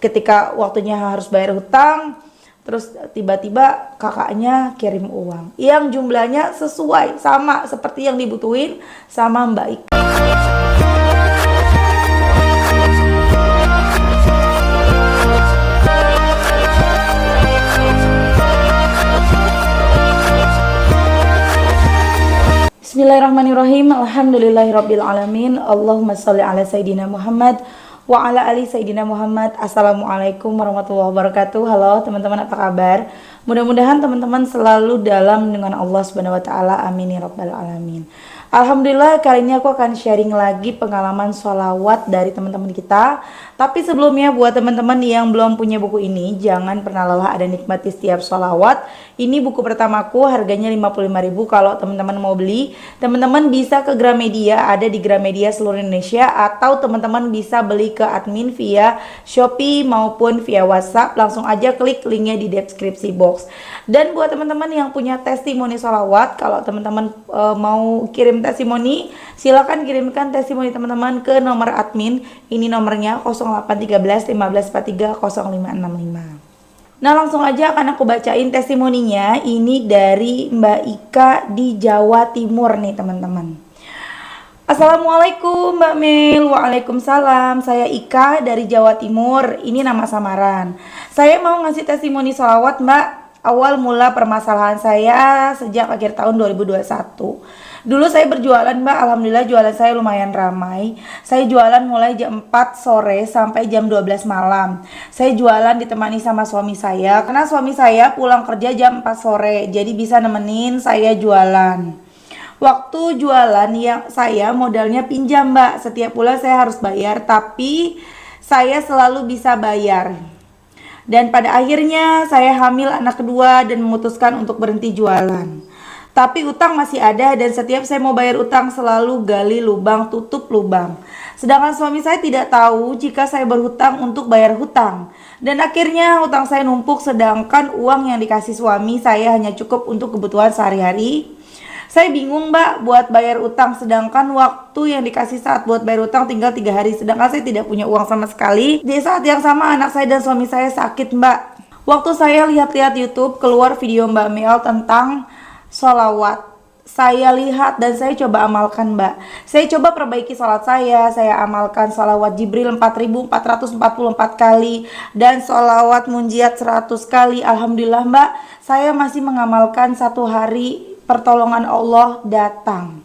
ketika waktunya harus bayar hutang, terus tiba-tiba kakaknya kirim uang yang jumlahnya sesuai sama seperti yang dibutuhin sama Mbak Ika. Bismillahirrahmanirrahim. Alhamdulillahirabbil alamin. Allahumma shalli ala sayidina Muhammad wa ala ali sayidina Muhammad. Assalamualaikum warahmatullahi wabarakatuh. Halo teman-teman, apa kabar? Mudah-mudahan teman-teman selalu dalam lindungan Allah Subhanahu wa taala. Amin ya rabbal alamin. Alhamdulillah, kali ini aku akan sharing lagi pengalaman sholawat dari teman-teman kita. Tapi sebelumnya, buat teman-teman yang belum punya buku ini, jangan pernah lelah ada nikmati setiap sholawat. Ini buku pertamaku, harganya 55.000. Kalau teman-teman mau beli, teman-teman bisa ke Gramedia, ada di Gramedia seluruh Indonesia, atau teman-teman bisa beli ke admin via Shopee maupun via WhatsApp. Langsung aja klik linknya di deskripsi box. Dan buat teman-teman yang punya testimoni sholawat, kalau teman-teman mau kirim testimoni, silakan kirimkan testimoni teman-teman ke nomor admin. Ini nomornya 0813 1543 0565. Nah, langsung aja akan aku bacain testimoninya. Ini dari Mbak Ika di Jawa Timur nih teman-teman. Assalamualaikum Mbak Mil. Waalaikumsalam. Saya Ika dari Jawa Timur. Ini nama samaran. Saya mau ngasih testimoni sholawat Mbak. Awal mula permasalahan saya sejak akhir tahun 2021. Dulu saya berjualan Mbak, alhamdulillah jualan saya lumayan ramai. Saya jualan mulai jam 4 sore sampai jam 12 malam. Saya jualan ditemani sama suami saya, karena suami saya pulang kerja jam 4 sore, jadi bisa nemenin saya jualan. Waktu jualan yang saya modalnya pinjam Mbak, setiap bulan saya harus bayar, tapi saya selalu bisa bayar. Dan pada akhirnya saya hamil anak kedua dan memutuskan untuk berhenti jualan. Tapi utang masih ada dan setiap saya mau bayar utang selalu gali lubang, tutup lubang. Sedangkan suami saya tidak tahu jika saya berhutang untuk bayar hutang. Dan akhirnya hutang saya numpuk, sedangkan uang yang dikasih suami saya hanya cukup untuk kebutuhan sehari-hari. Saya bingung Mbak buat bayar utang, sedangkan waktu yang dikasih saat buat bayar utang tinggal 3 hari. Sedangkan saya tidak punya uang sama sekali. Di saat yang sama anak saya dan suami saya sakit Mbak. Waktu saya lihat-lihat YouTube, keluar video Mbak Mel tentang sholawat. Saya lihat dan saya coba amalkan Mbak. Saya coba perbaiki sholat saya amalkan sholawat Jibril 4444 kali dan sholawat munjiat 100 kali. Alhamdulillah Mbak, saya masih mengamalkan. Satu hari pertolongan Allah datang.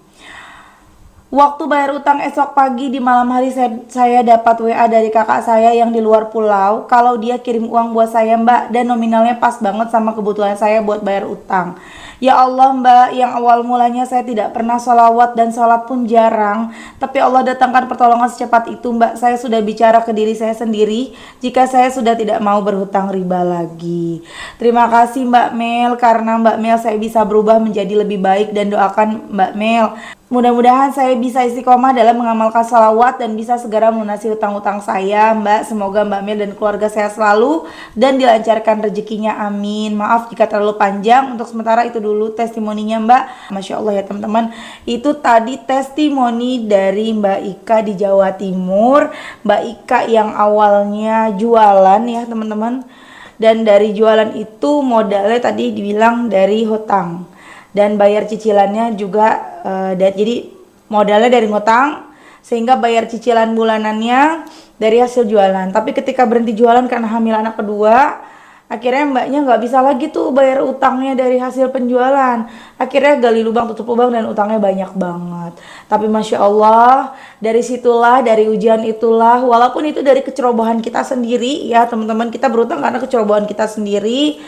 Waktu bayar utang esok pagi di malam hari saya dapat WA dari kakak saya yang di luar pulau kalau dia kirim uang buat saya Mbak, dan nominalnya pas banget sama kebutuhan saya buat bayar utang. Ya Allah Mbak, yang awal mulanya saya tidak pernah sholawat dan sholat pun jarang, tapi Allah datangkan pertolongan secepat itu Mbak. Saya sudah bicara ke diri saya sendiri jika saya sudah tidak mau berhutang riba lagi. Terima kasih Mbak Mel, karena Mbak Mel saya bisa berubah menjadi lebih baik, dan doakan Mbak Mel mudah-mudahan saya bisa istiqomah dalam mengamalkan sholawat dan bisa segera melunasi hutang-hutang saya Mbak. Semoga Mbak Mel dan keluarga sehat selalu dan dilancarkan rezekinya, amin. Maaf jika terlalu panjang, untuk sementara itu dulu testimoninya Mbak. Masya Allah ya teman-teman, itu tadi testimoni dari Mbak Ika di Jawa Timur. Mbak Ika yang awalnya jualan ya teman-teman, dan dari jualan itu modalnya tadi dibilang dari hutang dan bayar cicilannya juga. Jadi modalnya dari ngutang sehingga bayar cicilan bulanannya dari hasil jualan. Tapi ketika berhenti jualan karena hamil anak kedua, akhirnya mbaknya nggak bisa lagi tuh bayar utangnya dari hasil penjualan. Akhirnya gali lubang tutup lubang dan utangnya banyak banget. Tapi Masya Allah, dari situlah, dari ujian itulah, walaupun itu dari kecerobohan kita sendiri ya teman-teman, kita berutang karena kecerobohan kita sendiri.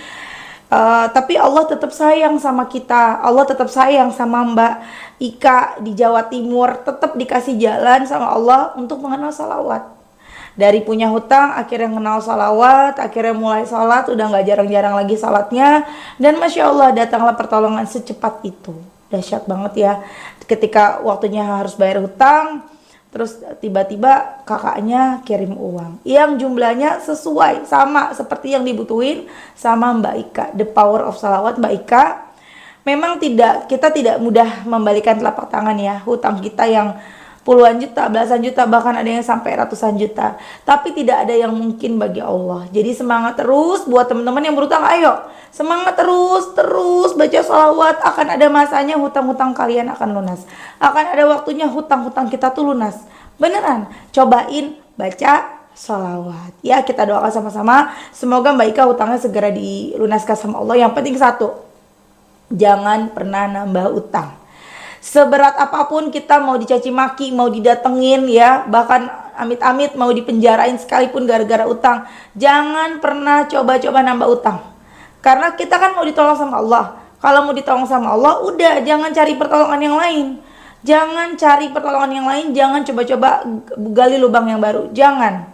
Tapi Allah tetap sayang sama kita. Allah tetap sayang sama Mbak Ika di Jawa Timur. Tetap dikasih jalan sama Allah untuk mengenal salawat. Dari punya hutang akhirnya mengenal salawat, akhirnya mulai salat, udah gak jarang-jarang lagi salatnya. Dan Masya Allah datanglah pertolongan secepat itu. Dahsyat banget ya. Ketika waktunya harus bayar hutang, terus tiba-tiba kakaknya kirim uang yang jumlahnya sesuai sama seperti yang dibutuhin sama Mbak Ika. The power of salawat Mbak Ika. Memang kita tidak mudah membalikan telapak tangan ya. Hutang kita yang puluhan juta, belasan juta, bahkan ada yang sampai ratusan juta. Tapi tidak ada yang mungkin bagi Allah. Jadi semangat terus buat teman-teman yang berutang, ayo semangat terus baca sholawat. Akan ada masanya hutang-hutang kalian akan lunas. Akan ada waktunya hutang-hutang kita tuh lunas. Beneran, cobain baca sholawat. Ya, kita doakan sama-sama. Semoga Mbak Ika hutangnya segera dilunaskan sama Allah. Yang penting satu, jangan pernah nambah utang. Seberat apapun kita mau dicaci maki, mau didatengin ya, bahkan amit-amit mau dipenjarain sekalipun gara-gara utang, jangan pernah coba-coba nambah utang. Karena kita kan mau ditolong sama Allah. Kalau mau ditolong sama Allah, udah jangan cari pertolongan yang lain. Jangan cari pertolongan yang lain, jangan coba-coba gali lubang yang baru. Jangan.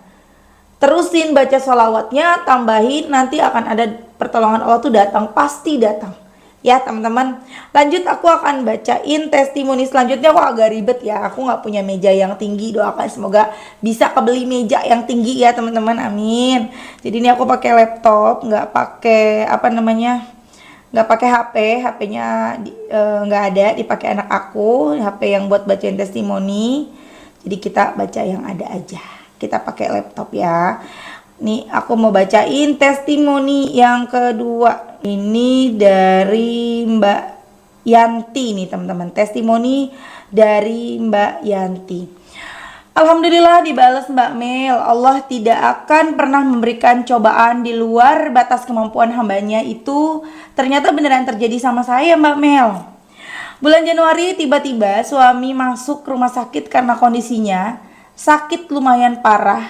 Terusin baca sholawatnya, tambahin, nanti akan ada pertolongan Allah tuh datang, pasti datang. Ya teman-teman, lanjut aku akan bacain testimoni selanjutnya. Kok agak ribet ya, aku nggak punya meja yang tinggi. Doakan semoga bisa kebeli meja yang tinggi ya teman-teman, amin. Jadi ini aku pakai laptop, nggak pakai nggak pakai HP-nya nggak ada, dipakai anak aku, HP yang buat bacain testimoni. Jadi kita baca yang ada aja, kita pakai laptop ya. Nih aku mau bacain testimoni yang kedua. Ini dari Mbak Yanti nih teman-teman. Testimoni dari Mbak Yanti. Alhamdulillah dibalas Mbak Mel. Allah tidak akan pernah memberikan cobaan di luar batas kemampuan hambanya. Itu ternyata beneran terjadi sama saya Mbak Mel. Bulan Januari tiba-tiba suami masuk rumah sakit karena kondisinya sakit lumayan parah.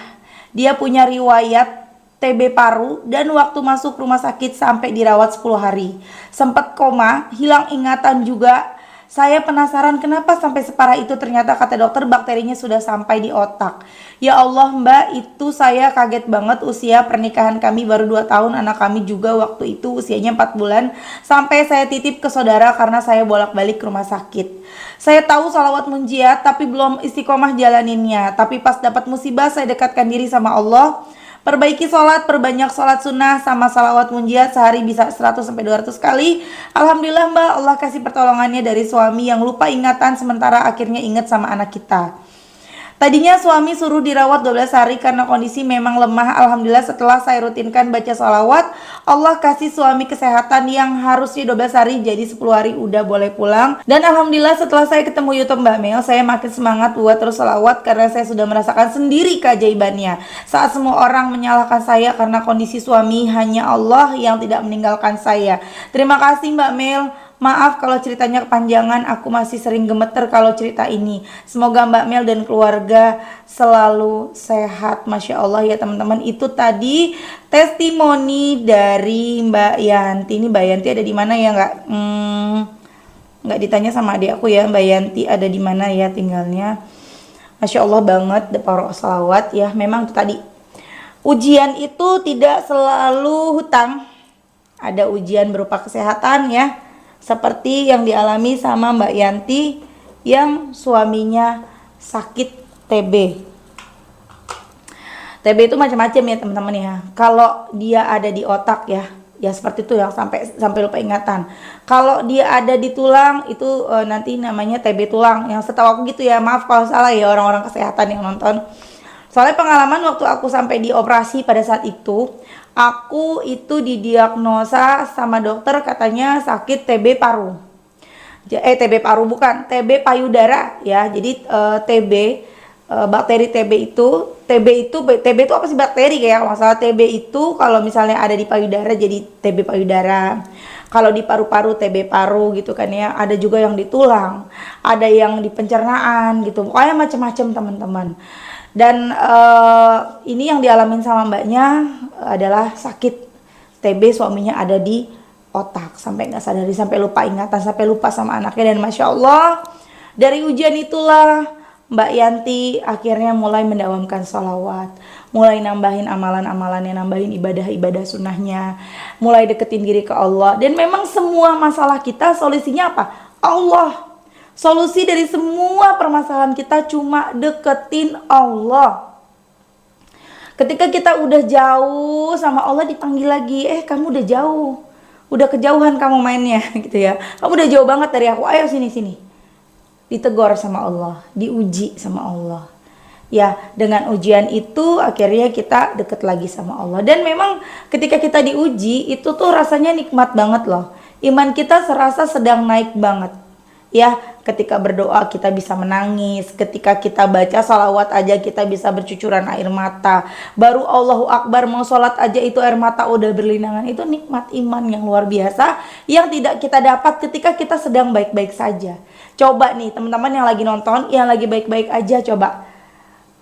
Dia punya riwayat TB paru dan waktu masuk rumah sakit sampai dirawat 10 hari. Sempat koma, hilang ingatan juga. Saya penasaran kenapa sampai separah itu, ternyata kata dokter bakterinya sudah sampai di otak. Ya Allah Mbak, itu saya kaget banget. Usia pernikahan kami baru 2 tahun, anak kami juga waktu itu usianya 4 bulan. Sampai saya titip ke saudara karena saya bolak-balik ke rumah sakit. Saya tahu sholawat munjiat tapi belum istiqomah jalaninnya. Tapi pas dapat musibah saya dekatkan diri sama Allah. Perbaiki sholat, perbanyak sholat sunnah sama salawat munjiat sehari bisa 100-200 kali. Alhamdulillah Mbak, Allah kasih pertolongannya dari suami yang lupa ingatan sementara akhirnya ingat sama anak kita. Tadinya suami suruh dirawat 12 hari karena kondisi memang lemah. Alhamdulillah setelah saya rutinkan baca sholawat, Allah kasih suami kesehatan yang harusnya 12 hari jadi 10 hari udah boleh pulang. Dan Alhamdulillah setelah saya ketemu YouTube Mbak Mel, saya makin semangat buat terus sholawat karena saya sudah merasakan sendiri keajaibannya. Saat semua orang menyalahkan saya karena kondisi suami, hanya Allah yang tidak meninggalkan saya. Terima kasih Mbak Mel. Maaf kalau ceritanya kepanjangan, aku masih sering gemeter kalau cerita ini. Semoga Mbak Mel dan keluarga selalu sehat. Masya Allah ya teman-teman, itu tadi testimoni dari Mbak Yanti. Ini Mbak Yanti ada di mana ya, nggak ditanya sama adik aku ya, Mbak Yanti ada di mana ya tinggalnya. Masya Allah banget, para sholawat ya. Memang itu tadi, ujian itu tidak selalu hutang. Ada ujian berupa kesehatan ya, seperti yang dialami sama Mbak Yanti yang suaminya sakit TB. TB itu macam-macam ya teman-teman ya. Kalau dia ada di otak ya seperti itu ya, sampai lupa ingatan. Kalau dia ada di tulang itu nanti namanya TB tulang. Yang setahu aku gitu ya, maaf kalau salah ya orang-orang kesehatan yang nonton. Soalnya pengalaman waktu aku sampai di operasi pada saat itu, aku itu didiagnosa sama dokter katanya sakit TB paru. TB paru bukan, TB payudara ya. Jadi TB, bakteri TB itu apa sih bakteri kayak masalah TB itu kalau misalnya ada di payudara jadi TB payudara. Kalau di paru-paru TB paru gitu kan ya. Ada juga yang di tulang, ada yang di pencernaan gitu. Pokoknya macam-macam teman-teman. Dan ini yang dialamin sama mbaknya adalah sakit TB, suaminya ada di otak sampai nggak sadari, sampai lupa ingatan, sampai lupa sama anaknya. Dan Masya Allah dari ujian itulah Mbak Yanti akhirnya mulai mendawamkan sholawat, mulai nambahin amalan-amalannya, nambahin ibadah-ibadah sunnahnya, mulai deketin diri ke Allah. Dan memang semua masalah kita solusinya apa? Allah. Solusi dari semua permasalahan kita cuma deketin Allah. Ketika kita udah jauh sama Allah dipanggil lagi, kamu udah jauh, udah kejauhan kamu mainnya gitu ya. Kamu udah jauh banget dari aku, ayo sini. Ditegur sama Allah, diuji sama Allah. Ya, dengan ujian itu akhirnya kita deket lagi sama Allah. Dan memang ketika kita diuji itu tuh rasanya nikmat banget loh. Iman kita serasa sedang naik banget. Ya, ketika berdoa kita bisa menangis, ketika kita baca salawat aja kita bisa bercucuran air mata. Baru Allahu Akbar mau sholat aja itu air mata udah berlinangan. Itu nikmat iman yang luar biasa yang tidak kita dapat ketika kita sedang baik-baik saja. Coba nih teman-teman yang lagi nonton, yang lagi baik-baik aja, coba.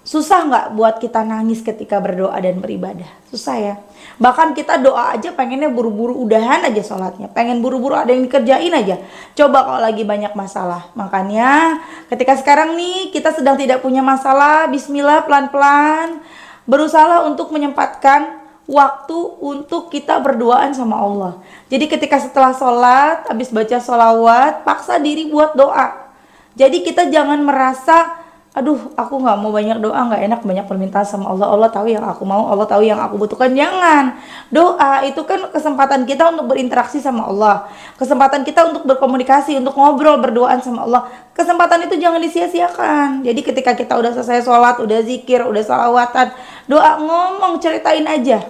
Susah nggak buat kita nangis ketika berdoa dan beribadah? Susah ya. Bahkan kita doa aja pengennya buru-buru udahan aja sholatnya. Pengen buru-buru ada yang dikerjain aja. Coba kalau lagi banyak masalah. Makanya ketika sekarang nih kita sedang tidak punya masalah, bismillah pelan-pelan. Berusaha untuk menyempatkan waktu untuk kita berduaan sama Allah. Jadi ketika setelah sholat, habis baca sholawat, paksa diri buat doa. Jadi kita jangan merasa aduh aku nggak mau banyak doa, nggak enak banyak permintaan sama Allah. Allah tahu yang aku mau, Allah tahu yang aku butuhkan. Jangan. Doa itu kan kesempatan kita untuk berinteraksi sama Allah, kesempatan kita untuk berkomunikasi, untuk ngobrol berduaan sama Allah. Kesempatan itu jangan disia-siakan. Jadi ketika kita udah selesai sholat, udah zikir, udah salawatan, doa, ngomong, ceritain aja.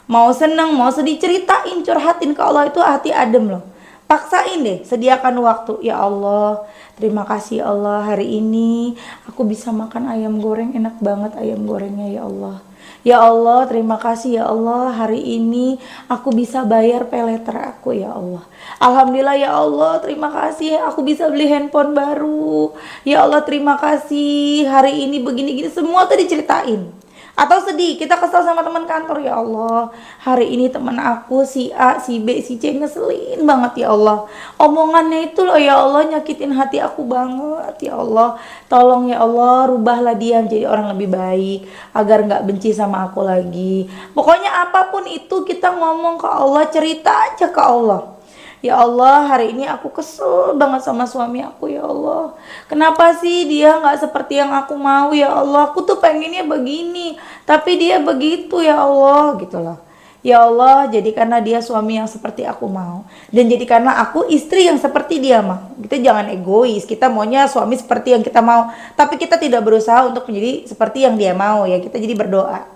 Mau seneng, mau sedih, ceritain, curhatin ke Allah. Itu hati adem loh. Paksain deh, sediakan waktu. Ya Allah, terima kasih Allah, hari ini aku bisa makan ayam goreng, enak banget ayam gorengnya ya Allah. Ya Allah, terima kasih ya Allah, hari ini aku bisa bayar paylater aku ya Allah. Alhamdulillah ya Allah, terima kasih aku bisa beli handphone baru. Ya Allah, terima kasih hari ini begini-gini, semua tuh diceritain. Atau sedih, kita kesel sama teman kantor, ya Allah hari ini teman aku si A, si B, si C ngeselin banget ya Allah. Omongannya itu loh ya Allah nyakitin hati aku banget ya Allah. Tolong ya Allah rubahlah dia menjadi orang lebih baik agar nggak benci sama aku lagi. Pokoknya apapun itu kita ngomong ke Allah, cerita aja ke Allah. Ya Allah, hari ini aku kesel banget sama suami aku ya Allah. Kenapa sih dia nggak seperti yang aku mau ya Allah? Aku tuh pengennya begini, tapi dia begitu ya Allah, gitu loh. Ya Allah, jadikanlah dia suami yang seperti aku mau. Dan jadikanlah aku istri yang seperti dia mau. Kita jangan egois, kita maunya suami seperti yang kita mau. Tapi kita tidak berusaha untuk menjadi seperti yang dia mau ya. Kita jadi berdoa.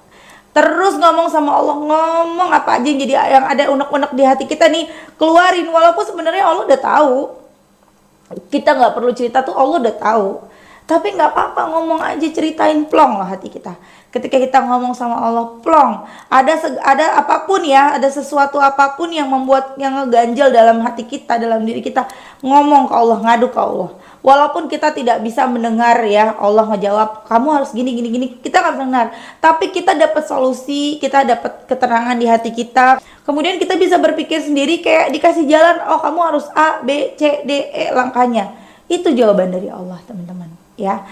Terus ngomong sama Allah, ngomong apa aja yang jadi yang ada unek-unek di hati kita nih, keluarin. Walaupun sebenarnya Allah udah tahu, kita nggak perlu cerita tuh, Allah udah tahu. Tapi nggak apa-apa, ngomong aja, ceritain, plong lah hati kita. Ketika kita ngomong sama Allah, plong. Ada apapun ya, ada sesuatu apapun yang membuat, yang ngeganjel dalam hati kita, dalam diri kita, ngomong ke Allah, ngadu ke Allah. Walaupun kita tidak bisa mendengar ya Allah ngejawab kamu harus gini gini gini, kita nggak bisa dengar, tapi kita dapat solusi, kita dapat keterangan di hati kita. Kemudian kita bisa berpikir sendiri kayak dikasih jalan, oh kamu harus A B C D E langkahnya. Itu jawaban dari Allah teman-teman ya.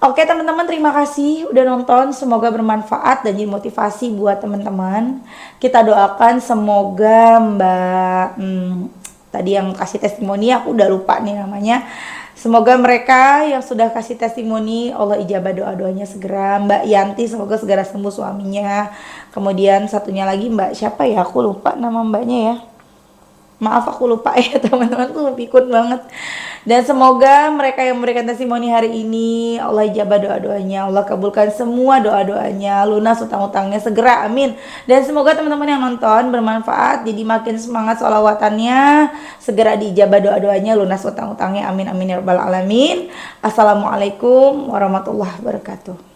Oke teman-teman, terima kasih udah nonton, semoga bermanfaat dan jadi motivasi buat teman-teman. Kita doakan semoga Mbak tadi yang kasih testimoni, aku udah lupa nih namanya. Semoga mereka yang sudah kasih testimoni Allah ijabah doa-doanya segera. Mbak Yanti semoga segera sembuh suaminya. Kemudian satunya lagi Mbak siapa ya, aku lupa nama mbaknya ya. Maaf aku lupa ya teman-teman, tuh pikun banget. Dan semoga mereka yang memberikan testimoni hari ini Allah ijabah doa-doanya, Allah kabulkan semua doa-doanya, lunas utang-utangnya segera, amin. Dan semoga teman-teman yang nonton bermanfaat, jadi makin semangat sholawatannya, segera diijabah doa-doanya, lunas utang-utangnya, amin amin ya rabbal alamin. Assalamualaikum warahmatullahi wabarakatuh.